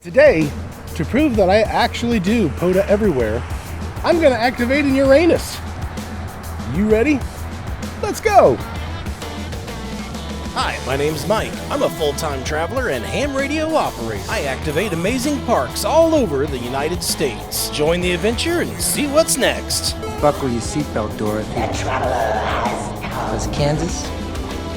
Today, to prove that I actually do POTA everywhere, I'm going to activate in Uranus. You ready? Let's go! Hi, my name's Mike. I'm a full-time traveler and ham radio operator. I activate amazing parks all over the United States. Join the adventure and see what's next. Buckle your seatbelt, Dorothy. The traveler has come. Because Kansas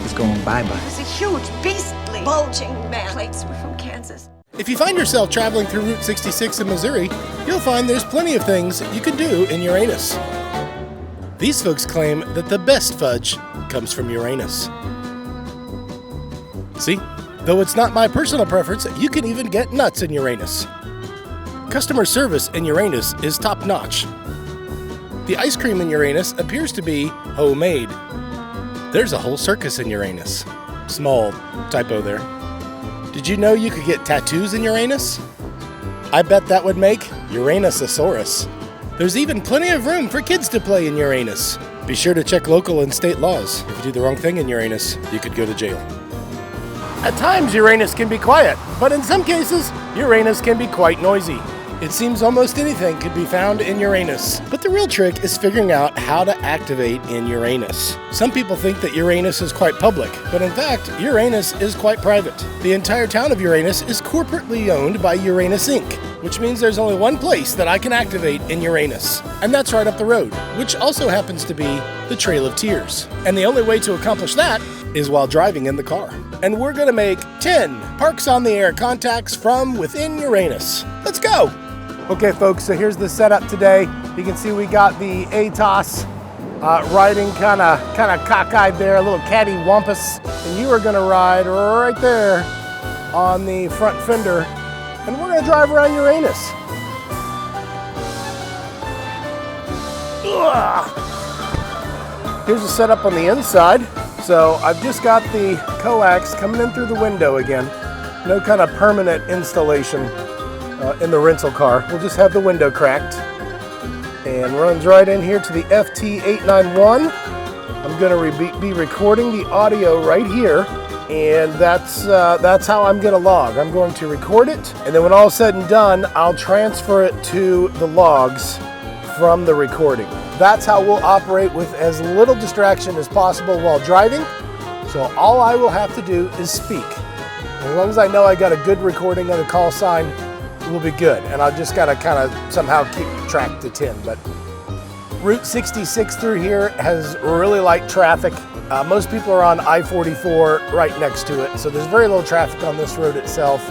is going bye-bye. It's a huge, beastly, bulging man. Plates were from Kansas. If you find yourself traveling through Route 66 in Missouri, you'll find there's plenty of things you can do in Uranus. These folks claim that the best fudge comes from Uranus. See, though it's not my personal preference, you can even get nuts in Uranus. Customer service in Uranus is top-notch. The ice cream in Uranus appears to be homemade. There's a whole circus in Uranus. Small typo there. Did you know you could get tattoos in Uranus? I bet that would make Uranusosaurus. There's even plenty of room for kids to play in Uranus. Be sure to check local and state laws. If you do the wrong thing in Uranus, you could go to jail. At times, Uranus can be quiet, but in some cases, Uranus can be quite noisy. It seems almost anything could be found in Uranus. But the real trick is figuring out how to activate in Uranus. Some people think that Uranus is quite public, but in fact, Uranus is quite private. The entire town of Uranus is corporately owned by Uranus Inc., which means there's only one place that I can activate in Uranus, and that's right up the road, which also happens to be the Trail of Tears. And the only way to accomplish that is while driving in the car. And we're gonna make 10 Parks on the Air contacts from within Uranus. Let's go! Okay folks, so here's the setup today. You can see we got the ATAS riding kind of cockeyed there, a little cattywampus. And you are gonna ride right there on the front fender, and we're gonna drive around Uranus. Ugh. Here's the setup on the inside. So I've just got the coax coming in through the window again. No kind of permanent installation in the rental car. We'll just have the window cracked. And runs right in here to the FT-891. I'm gonna be recording the audio right here. And that's how I'm gonna log. I'm going to record it, and then when all is said and done, I'll transfer it to the logs from the recording. That's how we'll operate with as little distraction as possible while driving. So all I will have to do is speak. As long as I know I got a good recording of the call sign, we'll be good. And I'll just gotta kind of somehow keep track to 10. But Route 66 through here has really light traffic. Most people are on I-44 right next to it. So there's very little traffic on this road itself.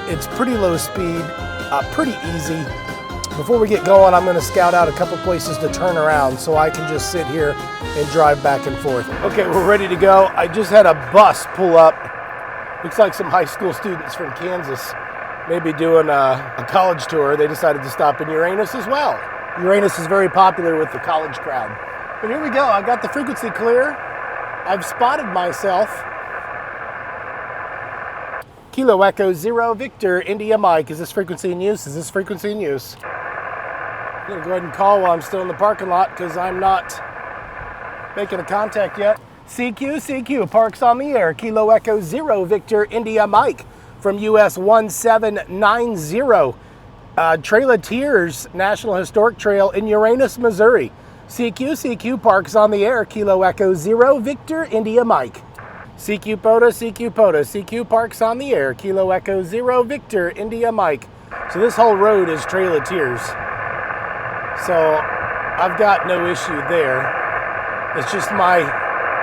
It's pretty low speed, pretty easy. Before we get going, I'm gonna scout out a couple places to turn around so I can just sit here and drive back and forth. Okay, we're ready to go. I just had a bus pull up. Looks like some high school students from Kansas, maybe doing a college tour. They decided to stop in Uranus as well. Uranus is very popular with the college crowd. But here we go, I got the frequency clear. I've spotted myself. Kilo Echo 0 Victor India Mike. Is this frequency in use? Is this frequency in use? I'm gonna go ahead and call while I'm still in the parking lot because I'm not making a contact yet. CQ, Parks on the Air. Kilo Echo 0 Victor India Mike from US 1790. Trail of Tears National Historic Trail in Uranus, Missouri. CQ, Parks on the Air. Kilo Echo 0 Victor India Mike. CQ POTA, CQ Parks on the Air, Kilo Echo 0 Victor India Mike. So this whole road is Trail of Tears. So I've got no issue there. It's just my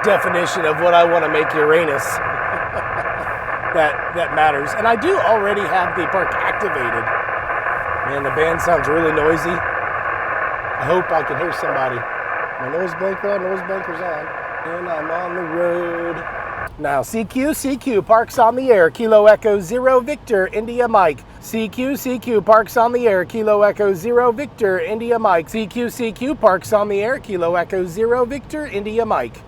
definition of what I want to make Uranus that matters. And I do already have the park activated. Man, the band sounds really noisy. I hope I can hear somebody. My nose blinker's on. And I'm on the road. Now, CQ, Parks on the Air, Kilo Echo 0 Victor India Mike. CQ, Parks on the Air, Kilo Echo 0 Victor India Mike. CQ, Parks on the Air, Kilo Echo 0 Victor India Mike.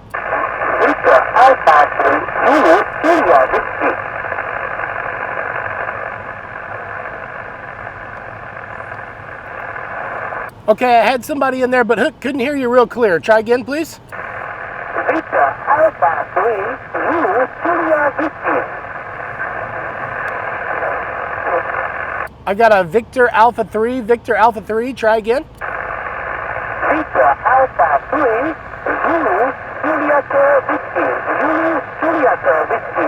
Okay, I had somebody in there, but couldn't hear you real clear. Try again, please. I got a Victor Alpha 3, Victor Alpha 3, try again. Victor Alpha 3, Zulu, Juliet Whiskey, Zulu, Juliet Whiskey,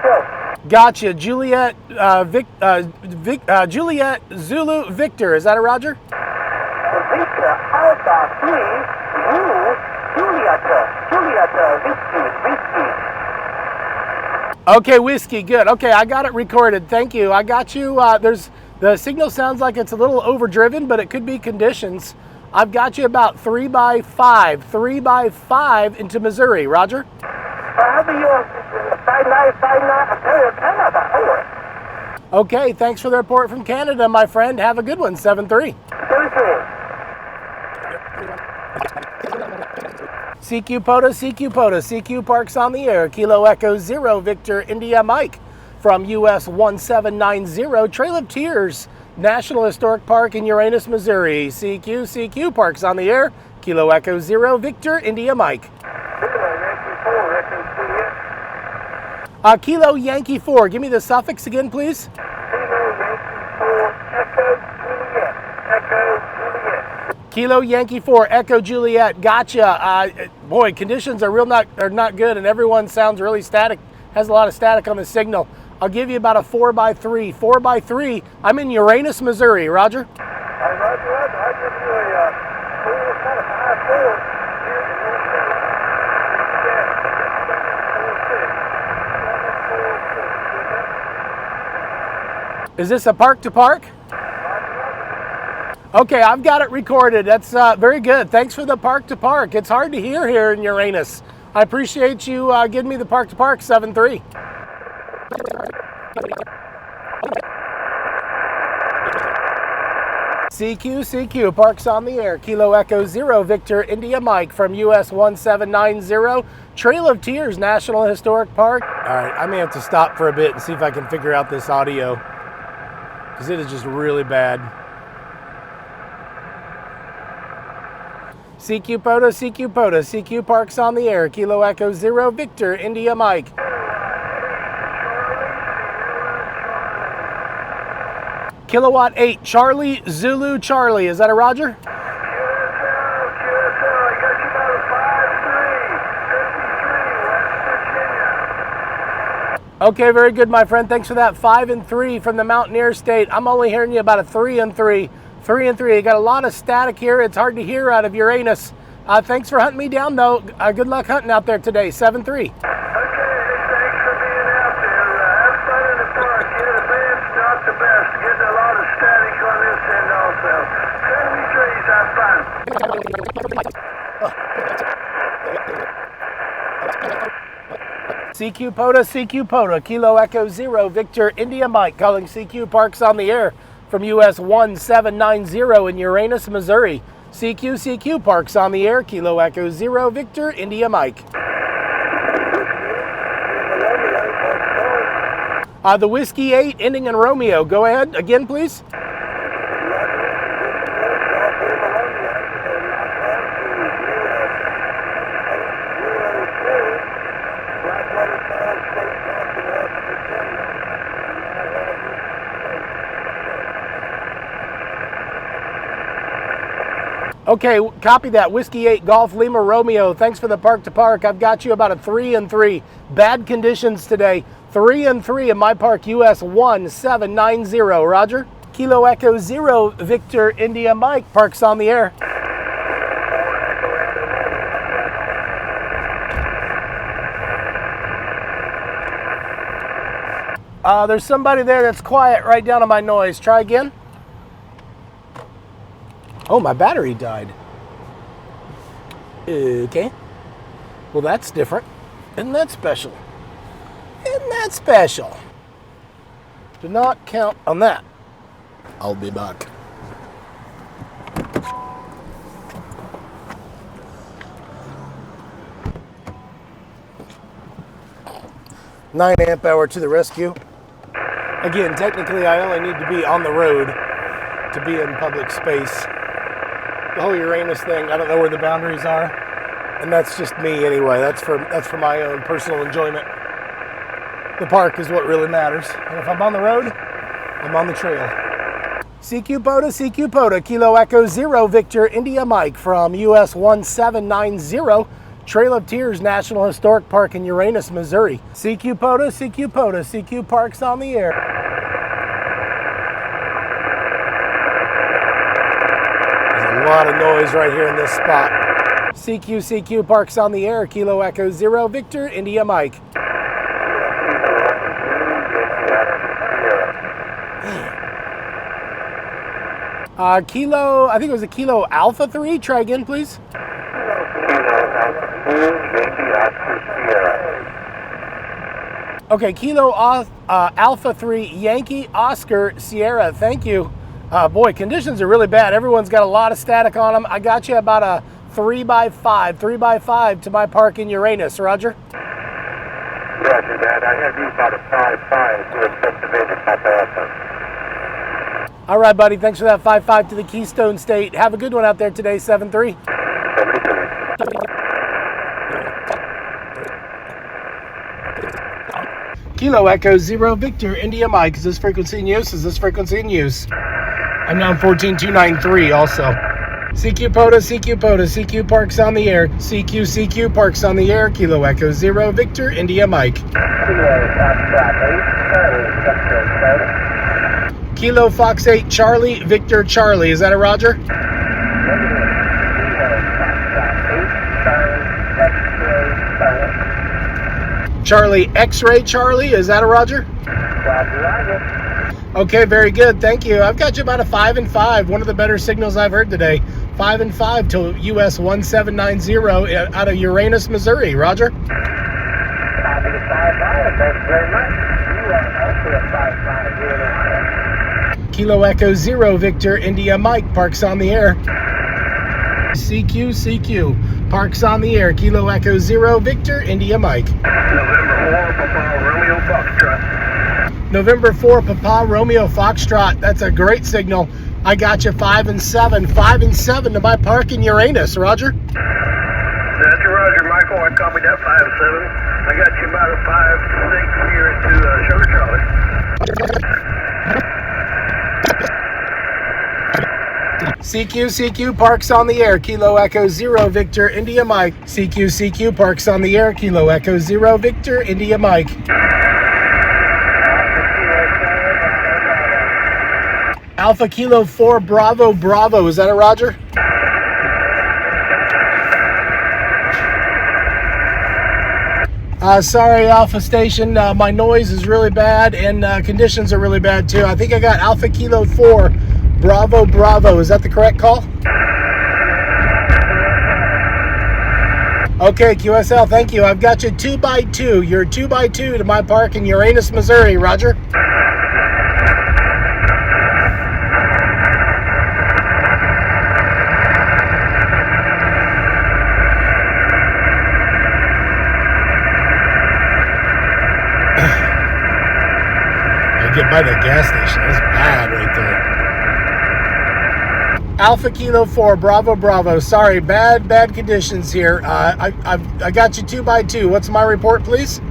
sure. Gotcha, Juliet, Juliet Zulu Victor, is that a Roger? Victor Alpha 3, Zulu, Juliet Whiskey. Okay, whiskey, good. Okay, I got it recorded. Thank you. I got you. The signal sounds like it's a little overdriven, but it could be conditions. I've got you about 3 by 5 into Missouri. Roger. Okay, thanks for the report from Canada, my friend. Have a good one. 7-3. CQ POTA, CQ POTA, CQ Parks on the air. Kilo Echo 0, Victor India Mike from US 1790, Trail of Tears, National Historic Park in Uranus, Missouri. CQ Parks on the air. Kilo Echo 0, Victor India Mike. Kilo Yankee 4, give me the suffix again, please. Kilo Yankee 4, Echo Juliet, gotcha. Boy, conditions are not good, and everyone sounds really static, has a lot of static on the signal. I'll give you about a 4 by 3. 4 by 3, I'm in Uranus, Missouri. Roger? Is this a park to park? Okay, I've got it recorded. That's very good. Thanks for the park to park. It's hard to hear here in Uranus. I appreciate you giving me the park to park. 7-3. CQ Parks on the air. Kilo Echo 0, Victor India Mike from US 1790, Trail of Tears, National Historic Park. All right, I may have to stop for a bit and see if I can figure out this audio, because it is just really bad. CQ POTA, CQ POTA, CQ Parks on the air. Kilo Echo 0, Victor India Mike. Kilowatt 8, Charlie Zulu Charlie. Is that a Roger? Okay, very good, my friend. Thanks for that. 5-3 from the Mountaineer State. I'm only hearing you about a 3-3. 3-3. You got a lot of static here. It's hard to hear out of Uranus. Thanks for hunting me down, though. Good luck hunting out there today. 7-3. CQ POTA, CQ POTA, Kilo Echo 0, Victor India Mike, calling CQ Parks on the air from US 1790 in Uranus, Missouri. CQ Parks on the air, Kilo Echo 0, Victor India Mike. The Whiskey 8 ending in Romeo. Go ahead again, please. Okay, copy that. Whiskey 8, Golf Lima Romeo. Thanks for the park to park. I've got you about a 3-3. Bad conditions today. 3-3 in my park, US 1790. Roger. Kilo Echo 0, Victor India Mike. Parks on the air. There's somebody there that's quiet right down on my noise. Try again. Oh, my battery died. Okay. Well, that's different. Isn't that special? Isn't that special? Do not count on that. I'll be back. Nine amp hour to the rescue. Again, technically, I only need to be on the road to be in public space. The whole Uranus thing, I don't know where the boundaries are, and that's just me anyway. That's for my own personal enjoyment. The park is what really matters, and if I'm on the road, I'm on the trail. CQ POTA, Kilo Echo 0, Victor, India Mike from US 1790, Trail of Tears National Historic Park in Uranus, Missouri. CQ POTA, CQ Parks on the air. There's a lot of noise right here in this spot. CQ Parks on the air, Kilo Echo 0, Victor, India Mike. Kilo, I think it was a Kilo Alpha 3. Try again, please. Okay, Kilo Alpha 3 Yankee Oscar Sierra. Thank you. Boy, conditions are really bad. Everyone's got a lot of static on them. I got you about a 3x5 to my park in Uranus. Roger. Roger that. I have you about a 5-5 to a subdivision Papa. All right, buddy. Thanks for that 5-5 to the Keystone State. Have a good one out there today, 7-3. Kilo Echo 0, Victor, India Mike. Is this frequency in use? Is this frequency in use? I'm now 14293 also. CQ POTA, CQ Parks on the air. CQ Parks on the air. Kilo Echo 0, Victor, India Mike. Kilo Fox 8 Charlie, Victor Charlie. Is that a Roger? Charlie X-Ray Charlie. Is that a Roger? Okay, very good. Thank you. I've got you about a 5-5. One of the better signals I've heard today. 5-5 to US 1790 out of Uranus, Missouri. Roger. Thank you very much. You are also a 5-5. Kilo Echo 0, Victor, India Mike, Parks on the air. CQ, Parks on the air. Kilo Echo 0, Victor, India Mike. November 4, Papa Romeo Foxtrot. That's a great signal. I got you 5-7 to my park in Uranus. Roger. That's Roger, Michael. I copied that 5-7. I got you about a 5-6 here to Sugar Charlie. CQ, Parks on the air. Kilo Echo 0, Victor, India Mike. CQ, Parks on the air. Kilo Echo 0, Victor, India Mike. Alpha Kilo 4, Bravo. Is that a Roger? Sorry, Alpha Station. My noise is really bad and conditions are really bad too. I think I got Alpha Kilo 4, Bravo. Is that the correct call? Okay, QSL, thank you. I've got you 2x2. You're 2x2 to my park in Uranus, Missouri. Roger. Get by the gas station. That's bad right there. Alpha Kilo 4, Bravo. Sorry, bad conditions here. I got you 2x2. What's my report, please?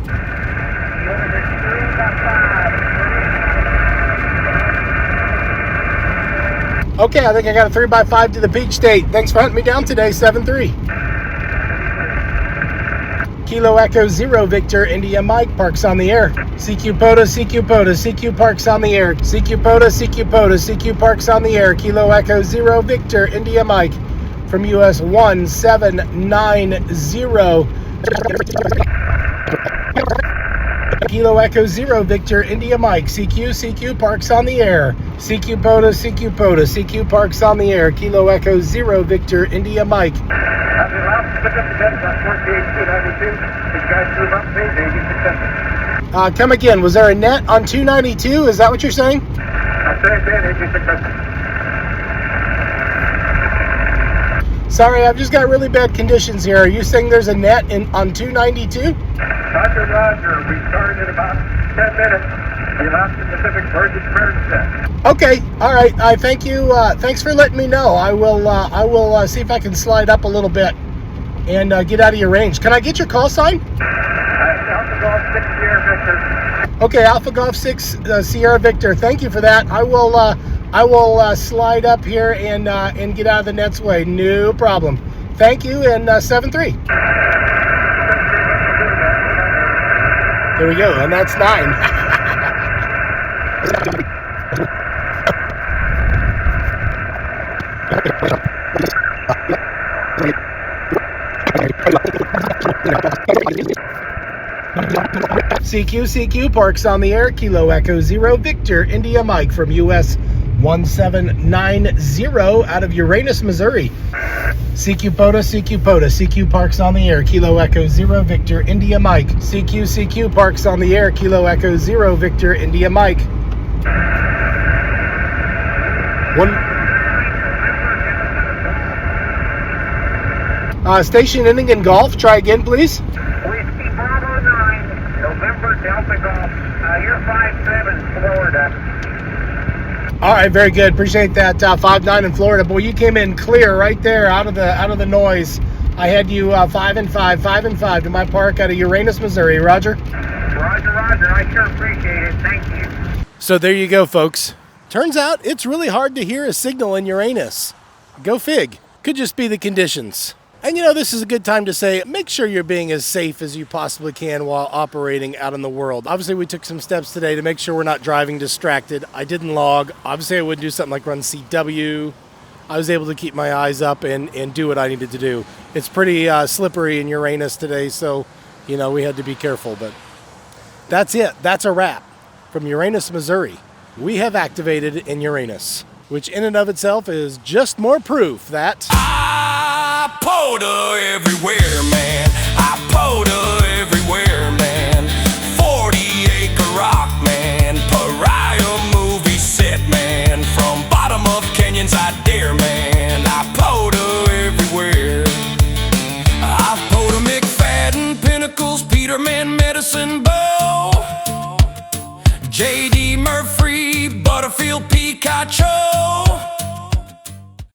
Okay, I think I got a 3x5 to the Peach State. Thanks for hunting me down today, 7-3. Kilo Echo 0, Victor, India Mike, Parks on the air. CQ POTA, CQ Parks on the air. CQ POTA, CQ Parks on the air. Kilo Echo 0, Victor, India Mike from US 1790. Kilo Echo 0, Victor, India Mike. CQ Parks on the air. CQ POTA, CQ Parks on the air. Kilo Echo 0, Victor, India Mike. Come again. Was there a net on 292? Is that what you're saying? Sorry, I've just got really bad conditions here. Are you saying there's a net on 292? Roger, we started in about 10 minutes. The Alaska Pacific Virgin Bird set. Okay, all right. I thank you. Thanks for letting me know. I will see if I can slide up a little bit and get out of your range. Can I get your call sign? Okay, Alpha Golf 6 Sierra Victor. Thank you for that. I will slide up here and get out of the net's way. No problem. Thank you, and 7-3. There we go, and that's 9. CQ, parks on the air, Kilo Echo 0, Victor, India Mike from US 1790 out of Uranus, Missouri. CQ POTA, CQ parks on the air, Kilo Echo 0, Victor, India Mike. CQ parks on the air, Kilo Echo 0, Victor, India Mike. Station ending in golf. Try again, please. Whiskey Bravo 9, November Delta Golf. You're 5-7, Florida. All right, very good. Appreciate that. 5-9 in Florida. Boy, you came in clear right there, out of the noise. I had you 5-5 to my park out of Uranus, Missouri. Roger. Roger. I sure appreciate it. Thank you. So there you go, folks. Turns out it's really hard to hear a signal in Uranus. Go fig. Could just be the conditions. And you know, this is a good time to say, make sure you're being as safe as you possibly can while operating out in the world. Obviously, we took some steps today to make sure we're not driving distracted. I didn't log. Obviously, I wouldn't do something like run CW. I was able to keep my eyes up and do what I needed to do. It's pretty slippery in Uranus today, so, you know, we had to be careful. But that's it. That's a wrap. From Uranus, Missouri, we have activated in Uranus, which in and of itself is just more proof that... POTA everywhere, man. POTA everywhere, man. 40-acre rock, man. Pariah movie set, man. From bottom of canyons I dare, man. POTA everywhere. POTA McFadden, Pinnacles, Peterman, Medicine Bow, J.D. Murphy, Butterfield, Picacho.